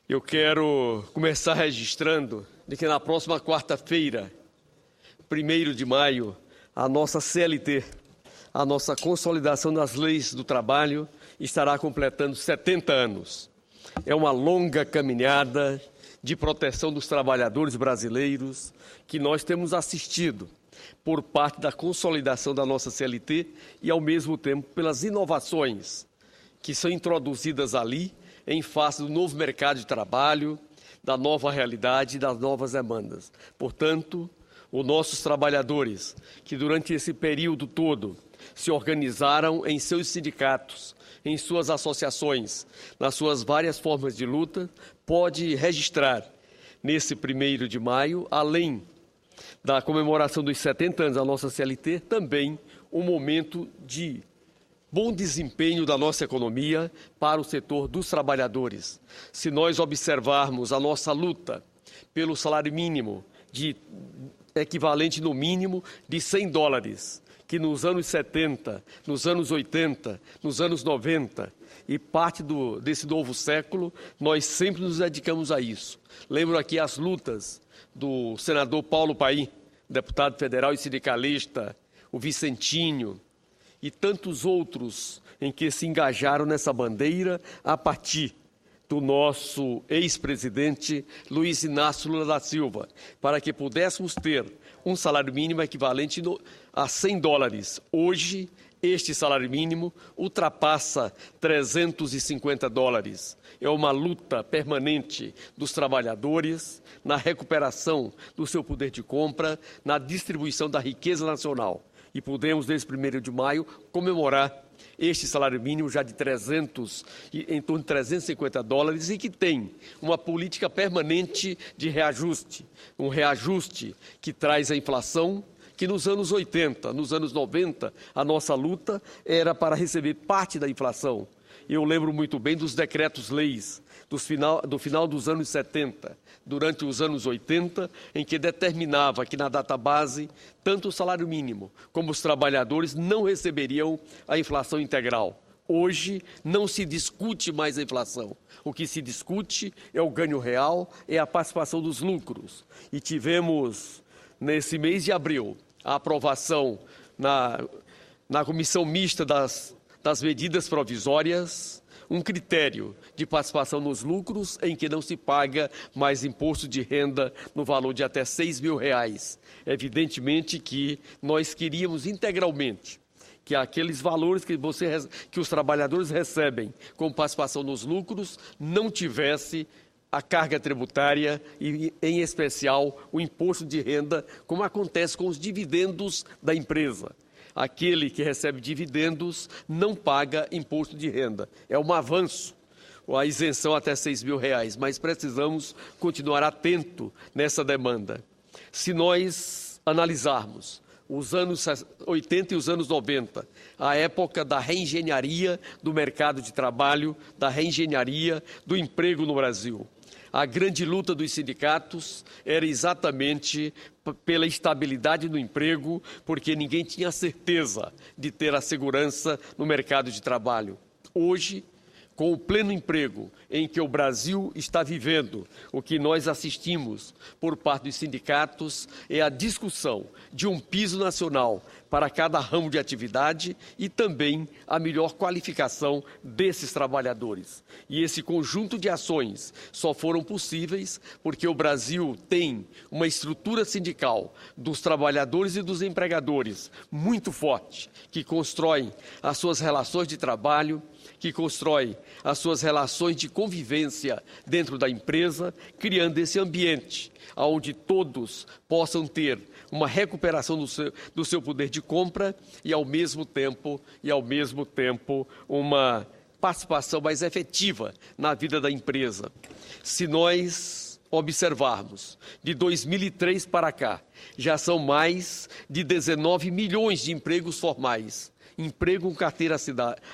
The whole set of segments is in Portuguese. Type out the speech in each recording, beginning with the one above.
Eu quero começar registrando de que na próxima quarta-feira, 1º de maio, a nossa CLT, a nossa Consolidação das Leis do Trabalho, estará completando 70 anos. É uma longa caminhada de proteção dos trabalhadores brasileiros que nós temos assistido por parte da consolidação da nossa CLT e, ao mesmo tempo, pelas inovações que são introduzidas ali em face do novo mercado de trabalho, da nova realidade e das novas demandas. Portanto, os nossos trabalhadores, que durante esse período todo se organizaram em seus sindicatos, em suas associações, nas suas várias formas de luta, pode registrar nesse 1º de maio, além da comemoração dos 70 anos da nossa CLT, também um momento de bom desempenho da nossa economia para o setor dos trabalhadores. Se nós observarmos a nossa luta pelo salário mínimo, equivalente no mínimo de $100, que nos anos 70, nos anos 80, nos anos 90 e parte desse novo século, nós sempre nos dedicamos a isso. Lembro aqui as lutas do senador Paulo Paim, deputado federal e sindicalista, o Vicentinho, e tantos outros em que se engajaram nessa bandeira a partir do nosso ex-presidente Luiz Inácio Lula da Silva, para que pudéssemos ter um salário mínimo equivalente a $100. Hoje, este salário mínimo ultrapassa $350. É uma luta permanente dos trabalhadores na recuperação do seu poder de compra, na distribuição da riqueza nacional. E podemos, desde 1º de maio, comemorar este salário mínimo já de em torno de $350 e que tem uma política permanente de reajuste, um reajuste que traz a inflação, que nos anos 80, nos anos 90, a nossa luta era para receber parte da inflação. Eu lembro muito bem dos decretos-leis do final dos anos 70, durante os anos 80, em que determinava que na database, tanto o salário mínimo como os trabalhadores não receberiam a inflação integral. Hoje não se discute mais a inflação. O que se discute é o ganho real, é a participação dos lucros. E tivemos, nesse mês de abril, a aprovação na comissão mista das medidas provisórias, um critério de participação nos lucros em que não se paga mais imposto de renda no valor de até R$6 mil. Evidentemente que nós queríamos integralmente que aqueles valores que os trabalhadores recebem como participação nos lucros não tivesse a carga tributária e, em especial, o imposto de renda, como acontece com os dividendos da empresa. Aquele que recebe dividendos não paga imposto de renda. É um avanço, a isenção até R$6 mil, mas precisamos continuar atento nessa demanda. Se nós analisarmos os anos 80 e os anos 90, a época da reengenharia do mercado de trabalho, da reengenharia do emprego no Brasil, a grande luta dos sindicatos era exatamente pela estabilidade do emprego, porque ninguém tinha certeza de ter a segurança no mercado de trabalho. Hoje, com o pleno emprego em que o Brasil está vivendo, o que nós assistimos por parte dos sindicatos é a discussão de um piso nacional para cada ramo de atividade e também a melhor qualificação desses trabalhadores. E esse conjunto de ações só foram possíveis porque o Brasil tem uma estrutura sindical dos trabalhadores e dos empregadores muito forte, que constrói as suas relações de trabalho, que constrói as suas relações de convivência dentro da empresa, criando esse ambiente onde todos possam ter uma recuperação do seu poder de compra e, ao mesmo tempo, uma participação mais efetiva na vida da empresa. Se nós observarmos, de 2003 para cá, já são mais de 19 milhões de empregos formais, emprego com carteira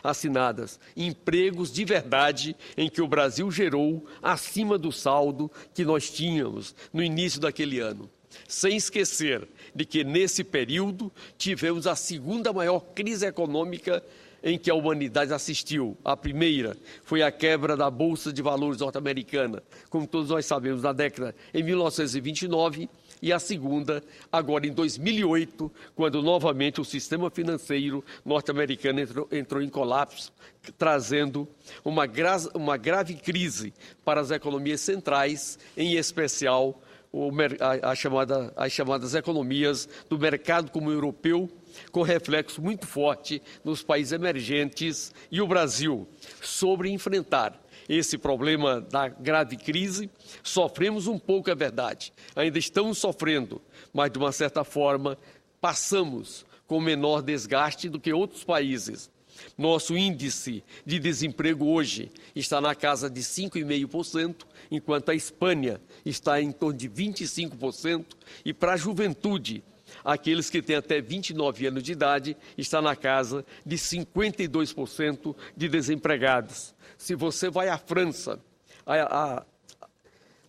assinadas, empregos de verdade em que o Brasil gerou acima do saldo que nós tínhamos no início daquele ano. Sem esquecer de que, nesse período, tivemos a segunda maior crise econômica em que a humanidade assistiu. A primeira foi a quebra da Bolsa de Valores norte-americana, como todos nós sabemos, na década em 1929, e a segunda, agora em 2008, quando novamente o sistema financeiro norte-americano entrou em colapso, trazendo uma grave crise para as economias centrais, em especial as chamadas economias do mercado comum europeu, com reflexo muito forte nos países emergentes e o Brasil. Sobre enfrentar esse problema da grave crise, sofremos um pouco, é verdade. Ainda estamos sofrendo, mas, de uma certa forma, passamos com menor desgaste do que outros países. Nosso índice de desemprego hoje está na casa de 5,5%, enquanto a Espanha está em torno de 25%, e para a juventude, aqueles que têm até 29 anos de idade, está na casa de 52% de desempregados. Se você vai à França,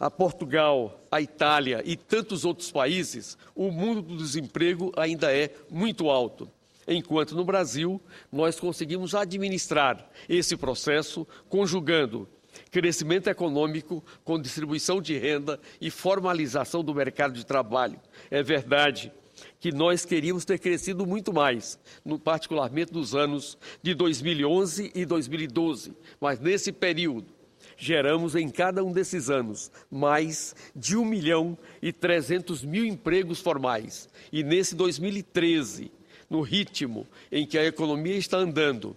a Portugal, a Itália e tantos outros países, o mundo do desemprego ainda é muito alto. Enquanto no Brasil, nós conseguimos administrar esse processo, conjugando crescimento econômico com distribuição de renda e formalização do mercado de trabalho. É verdade que nós queríamos ter crescido muito mais, particularmente nos anos de 2011 e 2012, mas nesse período geramos em cada um desses anos mais de 1.300.000 empregos formais. E nesse 2013, no ritmo em que a economia está andando,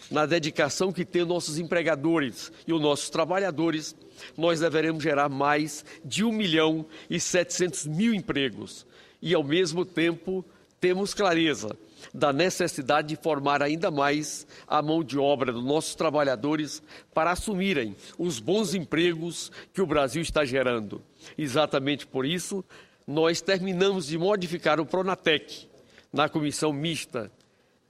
na dedicação que tem nossos empregadores e os nossos trabalhadores, nós deveremos gerar mais de 1.700.000 empregos. E, ao mesmo tempo, temos clareza da necessidade de formar ainda mais a mão de obra dos nossos trabalhadores para assumirem os bons empregos que o Brasil está gerando. Exatamente por isso, nós terminamos de modificar o Pronatec na comissão mista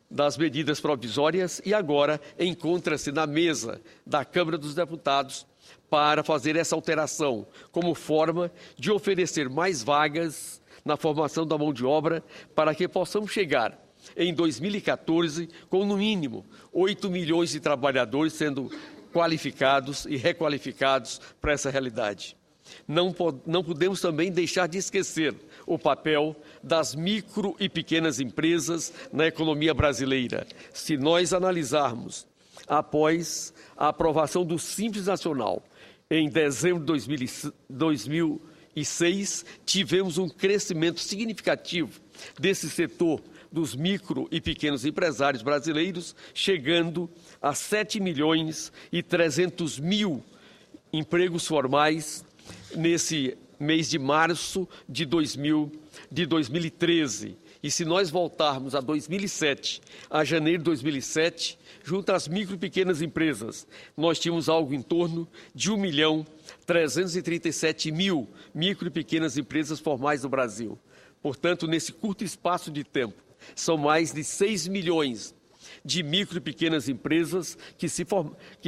das medidas provisórias e agora encontra-se na mesa da Câmara dos Deputados para fazer essa alteração, como forma de oferecer mais vagas na formação da mão de obra, para que possamos chegar em 2014 com, no mínimo, 8 milhões de trabalhadores sendo qualificados e requalificados para essa realidade. Não podemos também deixar de esquecer o papel das micro e pequenas empresas na economia brasileira. Se nós analisarmos, após a aprovação do Simples Nacional, em dezembro de 2006, tivemos um crescimento significativo desse setor dos micro e pequenos empresários brasileiros, chegando a 7.300.000 empregos formais nesse mês de março de 2013. E se nós voltarmos a 2007, a janeiro de 2007, junto às micro e pequenas empresas, nós tínhamos algo em torno de 1.337.000 micro e pequenas empresas formais no Brasil. Portanto, nesse curto espaço de tempo, são mais de 6 milhões de micro e pequenas empresas que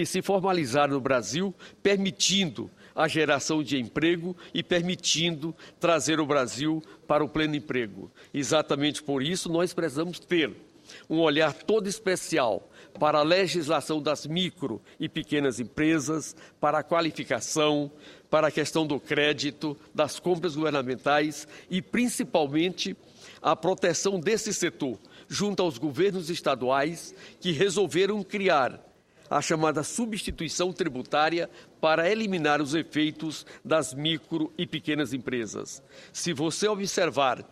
se formalizaram no Brasil, permitindo a geração de emprego e permitindo trazer o Brasil para o pleno emprego. Exatamente por isso, nós precisamos ter um olhar todo especial para a legislação das micro e pequenas empresas, para a qualificação, para a questão do crédito, das compras governamentais e, principalmente, a proteção desse setor, junto aos governos estaduais que resolveram criar a chamada substituição tributária para eliminar os efeitos das micro e pequenas empresas. Se você observar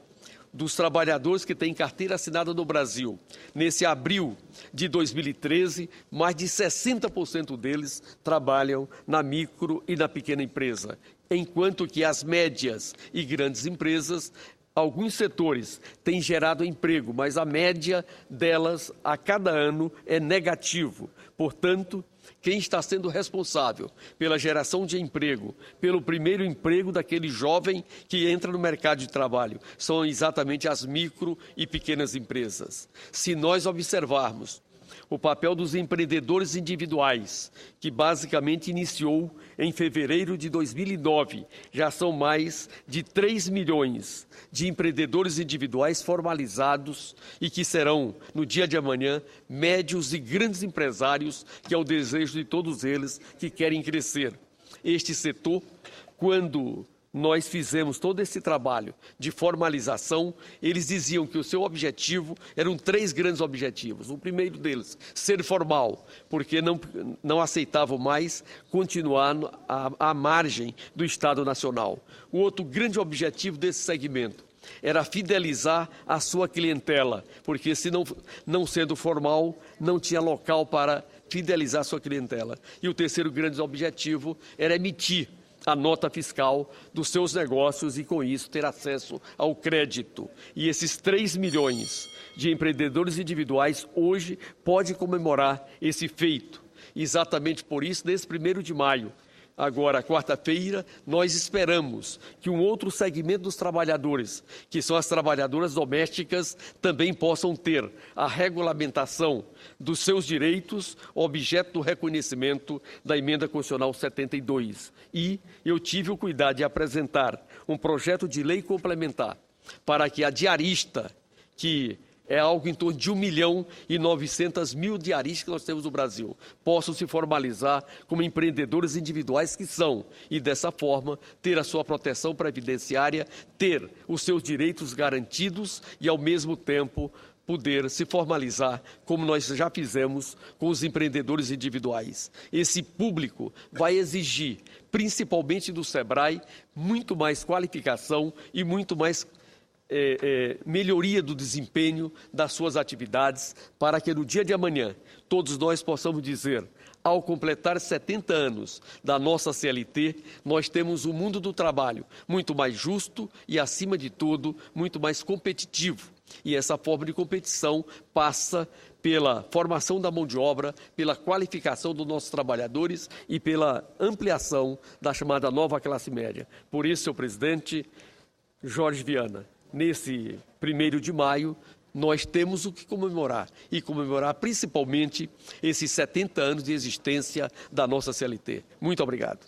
dos trabalhadores que têm carteira assinada no Brasil, nesse abril de 2013, mais de 60% deles trabalham na micro e na pequena empresa, enquanto que as médias e grandes empresas, alguns setores têm gerado emprego, mas a média delas a cada ano é negativo. Portanto, quem está sendo responsável pela geração de emprego, pelo primeiro emprego daquele jovem que entra no mercado de trabalho, são exatamente as micro e pequenas empresas. Se nós observarmos o papel dos empreendedores individuais, que basicamente iniciou em fevereiro de 2009. Já são mais de 3 milhões de empreendedores individuais formalizados e que serão, no dia de amanhã, médios e grandes empresários, que é o desejo de todos eles que querem crescer. Este setor, quando nós fizemos todo esse trabalho de formalização, eles diziam que o seu objetivo eram 3 grandes objetivos. O primeiro deles, ser formal, porque não aceitavam mais continuar à margem do Estado Nacional. O outro grande objetivo desse segmento era fidelizar a sua clientela, porque se não sendo formal, não tinha local para fidelizar a sua clientela. E o terceiro grande objetivo era emitir a nota fiscal dos seus negócios e, com isso, ter acesso ao crédito. E esses 3 milhões de empreendedores individuais hoje podem comemorar esse feito. Exatamente por isso, nesse 1º de maio, agora, quarta-feira, nós esperamos que um outro segmento dos trabalhadores, que são as trabalhadoras domésticas, também possam ter a regulamentação dos seus direitos, objeto do reconhecimento da Emenda Constitucional 72. E eu tive o cuidado de apresentar um projeto de lei complementar para que a diarista, que é algo em torno de 1.900.000 diaristas que nós temos no Brasil, possam se formalizar como empreendedores individuais que são, e dessa forma ter a sua proteção previdenciária, ter os seus direitos garantidos e, ao mesmo tempo, poder se formalizar, como nós já fizemos com os empreendedores individuais. Esse público vai exigir, principalmente do SEBRAE, muito mais qualificação e muito mais melhoria do desempenho das suas atividades, para que no dia de amanhã todos nós possamos dizer, ao completar 70 anos da nossa CLT, nós temos um mundo do trabalho muito mais justo e, acima de tudo, muito mais competitivo. E essa forma de competição passa pela formação da mão de obra, pela qualificação dos nossos trabalhadores e pela ampliação da chamada nova classe média. Por isso, senhor presidente, Jorge Viana, nesse 1º de maio, nós temos o que comemorar, e comemorar principalmente esses 70 anos de existência da nossa CLT. Muito obrigado.